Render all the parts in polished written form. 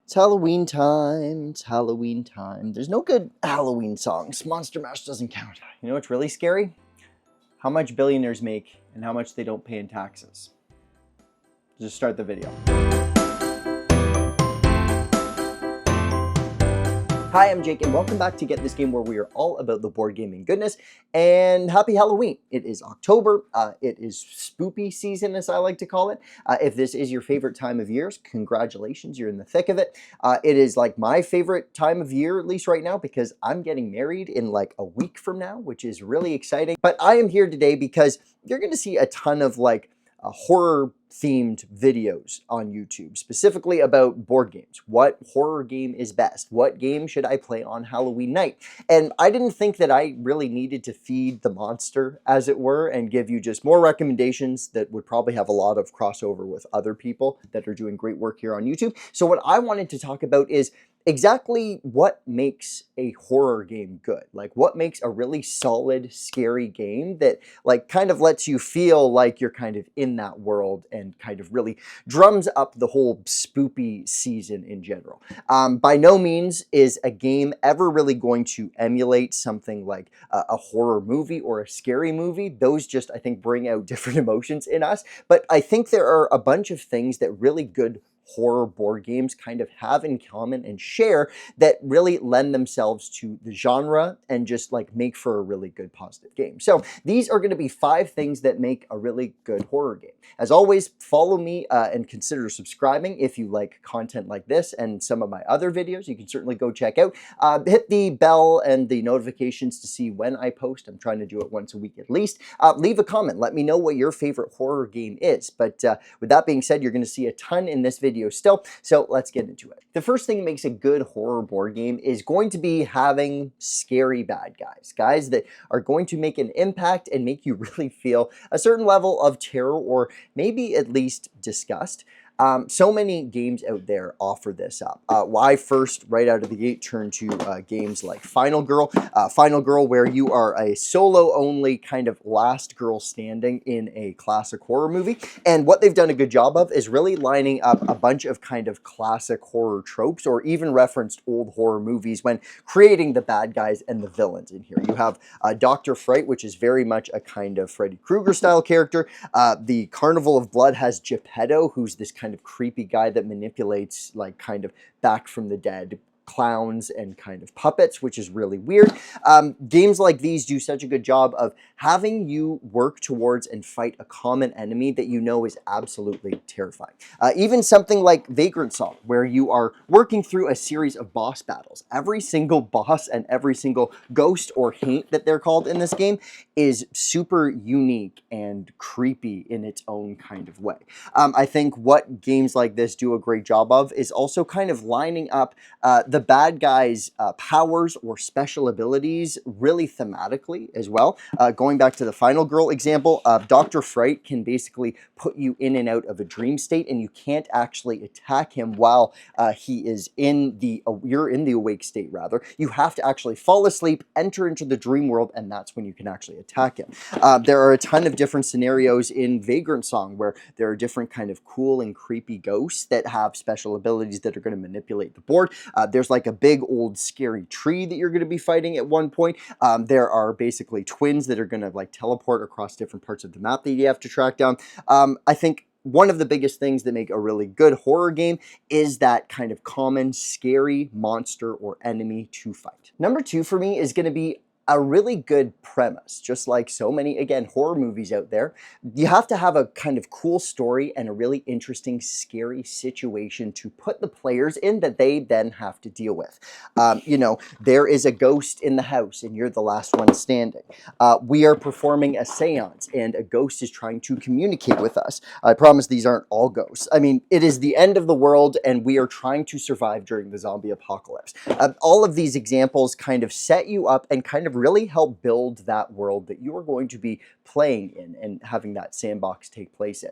It's Halloween time. It's Halloween time. There's no good Halloween songs. Monster Mash doesn't count. You know what's really scary? How much billionaires make and how much they don't pay in taxes. Just start the video. Hi, I'm Jake, and welcome back to Get This Game, where we are all about the board gaming goodness. And happy Halloween. It is October. It is spoopy season, as I like to call it. If this is your favorite time of year, congratulations, you're in the thick of it. It is like my favorite time of year, at least right now, because I'm getting married in like a week from now, which is really exciting. But I am here today because you're going to see a ton of like horror themed videos on YouTube, specifically about board games. What horror game is best? What game should I play on Halloween night? And I didn't think that I really needed to feed the monster, as it were, and give you just more recommendations that would probably have a lot of crossover with other people that are doing great work here on YouTube. So what I wanted to talk about is exactly what makes a horror game good. Like what makes a really solid, scary game that like kind of lets you feel like you're kind of in that world and kind of really drums up the whole spoopy season in general. By no means is a game ever really going to emulate something like a horror movie or a scary movie. Those just, I think, bring out different emotions in us. But I think there are a bunch of things that really good horror board games kind of have in common and share that really lend themselves to the genre and just like make for a really good positive game. So these are going to be 5 things that make a really good horror game. As always, follow me and consider subscribing if you like content like this and some of my other videos. You can certainly go check out. Hit the bell and the notifications to see when I post. I'm trying to do it once a week at least. Leave a comment. Let me know what your favorite horror game is. But with that being said, you're going to see a ton in this video still, so let's get into it. The first thing that makes a good horror board game is going to be having scary bad guys. Guys that are going to make an impact and make you really feel a certain level of terror or maybe at least disgust. So many games out there offer this up. I first, right out of the gate, turned to games like Final Girl. Final Girl, where you are a solo-only kind of last girl standing in a classic horror movie. And what they've done a good job of is really lining up a bunch of kind of classic horror tropes or even referenced old horror movies when creating the bad guys and the villains in here. You have Dr. Fright, which is very much a kind of Freddy Krueger style character. The Carnival of Blood has Geppetto, who's this kind of creepy guy that manipulates like kind of back from the dead clowns and kind of puppets, which is really weird. Games like these do such a good job of having you work towards and fight a common enemy that you know is absolutely terrifying. Even something like Vagrant Song, where you are working through a series of boss battles. Every single boss and every single ghost or haint that they're called in this game is super unique and creepy in its own kind of way. I think what games like this do a great job of is also kind of lining up the bad guy's powers or special abilities really thematically as well. Going back to the Final Girl example, Dr. Fright can basically put you in and out of a dream state, and you can't actually attack him while he is in the, you're in the awake state rather. You have to actually fall asleep, enter into the dream world, and that's when you can actually attack him. There are a ton of different scenarios in Vagrant Song where there are different kind of cool and creepy ghosts that have special abilities that are going to manipulate the board. There's like a big old scary tree that you're going to be fighting at one point. There are basically twins that are going to like teleport across different parts of the map that you have to track down. I think one of the biggest things that make a really good horror game is that kind of common scary monster or enemy to fight. Number 2 for me is going to be a really good premise. Just like so many, again, horror movies out there, you have to have a kind of cool story and a really interesting, scary situation to put the players in that they then have to deal with. You know, there is a ghost in the house and you're the last one standing. We are performing a seance and a ghost is trying to communicate with us. I promise these aren't all ghosts. I mean, it is the end of the world and we are trying to survive during the zombie apocalypse. All of these examples kind of set you up and kind of really help build that world that you are going to be playing in and having that sandbox take place in.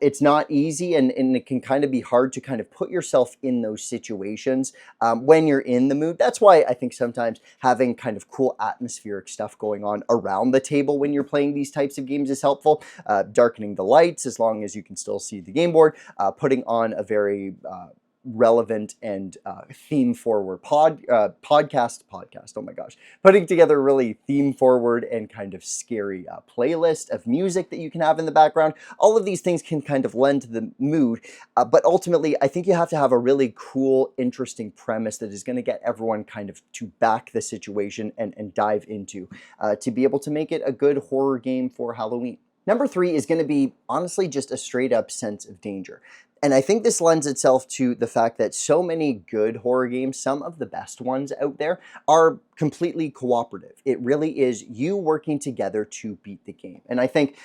It's not easy and it can kind of be hard to kind of put yourself in those situations when you're in the mood. That's why I think sometimes having kind of cool atmospheric stuff going on around the table when you're playing these types of games is helpful. Darkening the lights as long as you can still see the game board, putting on a very relevant and theme forward podcast. Oh my gosh, putting together a really theme forward and kind of scary playlist of music that you can have in the background. All of these things can kind of lend to the mood, but ultimately I think you have to have a really cool, interesting premise that is going to get everyone kind of to back the situation and dive into to be able to make it a good horror game for Halloween. Number 3 is going to be honestly just a straight up sense of danger. And I think this lends itself to the fact that so many good horror games, some of the best ones out there, are completely cooperative. It really is you working together to beat the game. And I think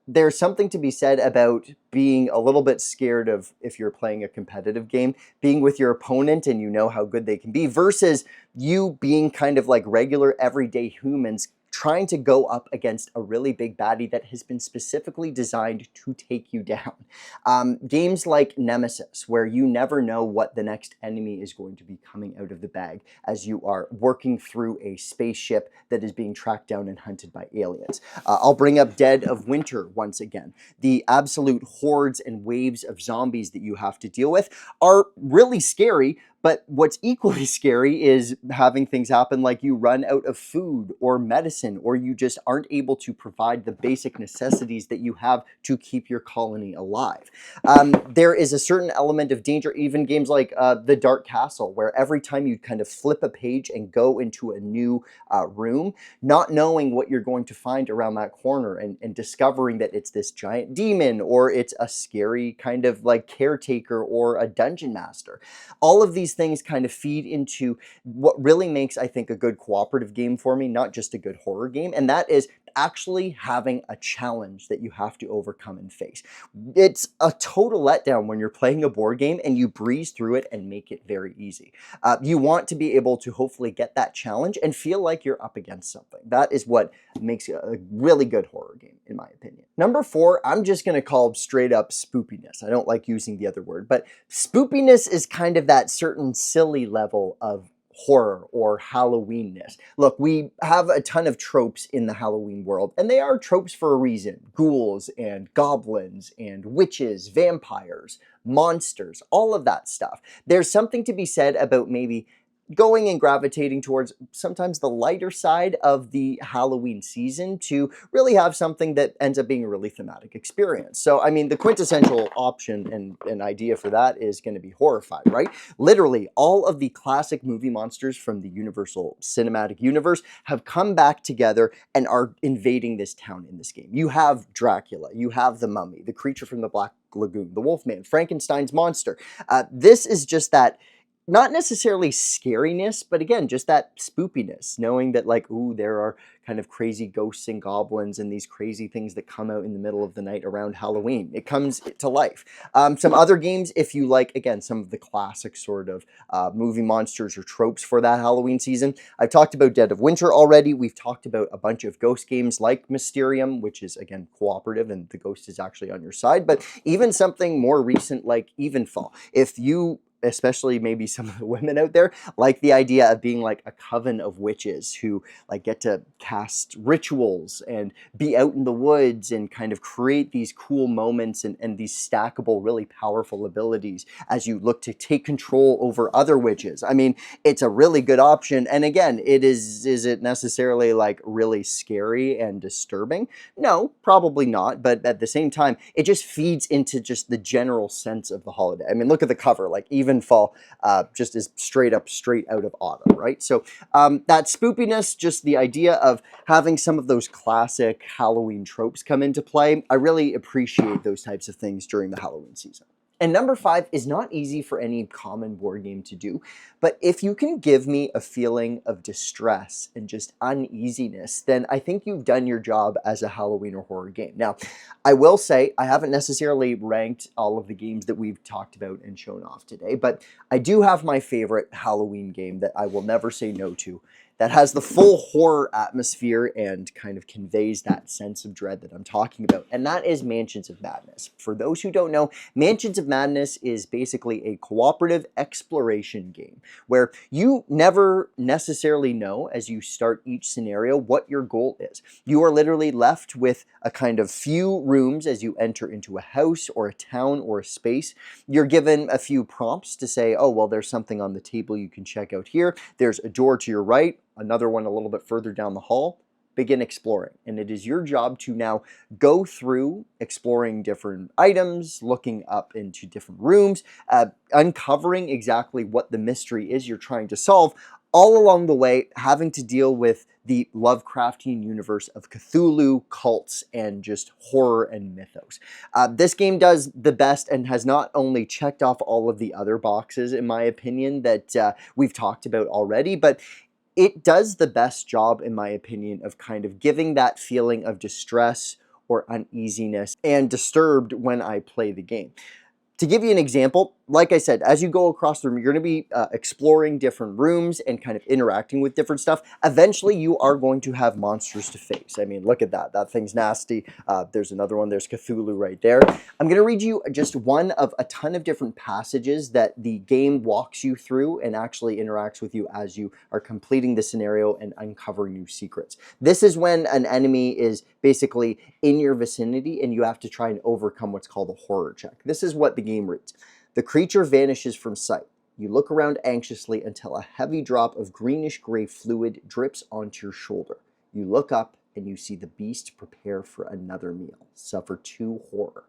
there's something to be said about being a little bit scared of, if you're playing a competitive game, being with your opponent and you know how good they can be, versus you being kind of like regular everyday humans trying to go up against a really big baddie that has been specifically designed to take you down. Games like Nemesis, where you never know what the next enemy is going to be coming out of the bag as you are working through a spaceship that is being tracked down and hunted by aliens. I'll bring up Dead of Winter once again. The absolute hordes and waves of zombies that you have to deal with are really scary, but what's equally scary is having things happen like you run out of food or medicine, or you just aren't able to provide the basic necessities that you have to keep your colony alive. There is a certain element of danger, even games like The Dark Castle, where every time you kind of flip a page and go into a new room, not knowing what you're going to find around that corner and discovering that it's this giant demon, or it's a scary kind of like caretaker or a dungeon master. All of these things kind of feed into what really makes, I think, a good cooperative game for me, not just a good horror game, and that is actually having a challenge that you have to overcome and face. It's a total letdown when you're playing a board game and you breeze through it and make it very easy. You want to be able to hopefully get that challenge and feel like you're up against something. That is what makes a really good horror game, in my opinion. Number 4, I'm just going to call straight up spoopiness. I don't like using the other word, but spoopiness is kind of that certain silly level of horror or Halloweenness. Look, we have a ton of tropes in the Halloween world, and they are tropes for a reason. Ghouls and goblins and witches, vampires, monsters, all of that stuff. There's something to be said about maybe going and gravitating towards sometimes the lighter side of the Halloween season to really have something that ends up being a really thematic experience. So, I mean, the quintessential option and idea for that is going to be Horrified, right? Literally, all of the classic movie monsters from the Universal Cinematic Universe have come back together and are invading this town in this game. You have Dracula, you have the Mummy, the creature from the Black Lagoon, the Wolfman, Frankenstein's monster. This is just that, not necessarily scariness, but again, just that spoopiness, knowing that like, ooh, there are kind of crazy ghosts and goblins and these crazy things that come out in the middle of the night around Halloween. It comes to life. Some other games, if you like, again, some of the classic sort of movie monsters or tropes for that Halloween season. I've talked about Dead of Winter already. We've talked about a bunch of ghost games like Mysterium, which is, again, cooperative and the ghost is actually on your side, but even something more recent like Evenfall. If you, especially maybe some of the women out there, like the idea of being like a coven of witches who like get to cast rituals and be out in the woods and kind of create these cool moments and these stackable, really powerful abilities as you look to take control over other witches. I mean, it's a really good option. And again, is it necessarily like really scary and disturbing? No, probably not. But at the same time, it just feeds into just the general sense of the holiday. I mean, look at the cover, like Evenfall just is straight out of autumn, right? So that spoopiness, just the idea of having some of those classic Halloween tropes come into play, I really appreciate those types of things during the Halloween season. And number 5 is not easy for any common board game to do, but if you can give me a feeling of distress and just uneasiness, then I think you've done your job as a Halloween or horror game. Now, I will say I haven't necessarily ranked all of the games that we've talked about and shown off today, but I do have my favorite Halloween game that I will never say no to, that has the full horror atmosphere and kind of conveys that sense of dread that I'm talking about, and that is Mansions of Madness. For those who don't know, Mansions of Madness is basically a cooperative exploration game where you never necessarily know as you start each scenario what your goal is. You are literally left with a kind of few rooms as you enter into a house or a town or a space. You're given a few prompts to say, oh, well, there's something on the table you can check out here. There's a door to your right, another one a little bit further down the hall. Begin exploring. And it is your job to now go through exploring different items, looking up into different rooms, uncovering exactly what the mystery is you're trying to solve, all along the way having to deal with the Lovecraftian universe of Cthulhu, cults, and just horror and mythos. This game does the best and has not only checked off all of the other boxes, in my opinion, that we've talked about already, but it does the best job, in my opinion, of kind of giving that feeling of distress or uneasiness and disturbed when I play the game. To give you an example, like I said, as you go across the room, you're going to be exploring different rooms and kind of interacting with different stuff. Eventually, you are going to have monsters to face. I mean, look at that. That thing's nasty. There's another one. There's Cthulhu right there. I'm going to read you just one of a ton of different passages that the game walks you through and actually interacts with you as you are completing the scenario and uncovering new secrets. This is when an enemy is basically in your vicinity and you have to try and overcome what's called a horror check. This is what the game reads. The creature vanishes from sight. You look around anxiously until a heavy drop of greenish-gray fluid drips onto your shoulder. You look up and you see the beast prepare for another meal. Suffer 2 horror.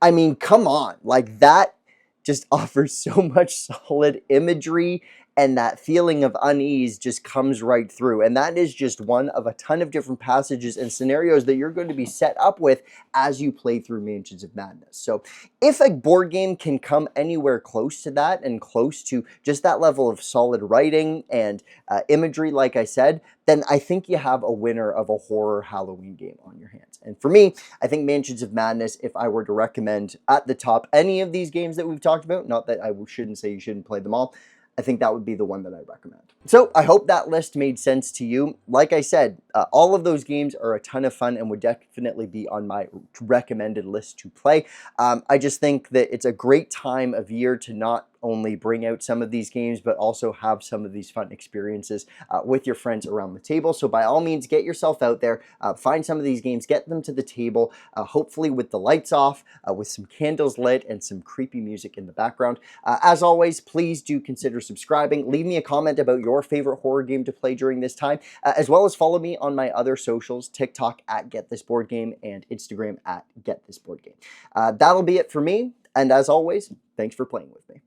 I mean, come on. Like, that just offers so much solid imagery, and that feeling of unease just comes right through. And that is just one of a ton of different passages and scenarios that you're going to be set up with as you play through Mansions of Madness. So if a board game can come anywhere close to that and close to just that level of solid writing and imagery, like I said, then I think you have a winner of a horror Halloween game on your hands. And for me, I think Mansions of Madness, if I were to recommend at the top any of these games that we've talked about, not that I shouldn't say you shouldn't play them all, I think that would be the one that I'd recommend. So I hope that list made sense to you. Like I said, all of those games are a ton of fun and would definitely be on my recommended list to play. I just think that it's a great time of year to not only bring out some of these games, but also have some of these fun experiences with your friends around the table. So by all means, get yourself out there, find some of these games, get them to the table, hopefully with the lights off, with some candles lit and some creepy music in the background. As always, please do consider subscribing. Leave me a comment about your favorite horror game to play during this time, as well as follow me on my other socials, TikTok at GetThisBoardGame and Instagram at GetThisBoardGame. That'll be it for me. And as always, thanks for playing with me.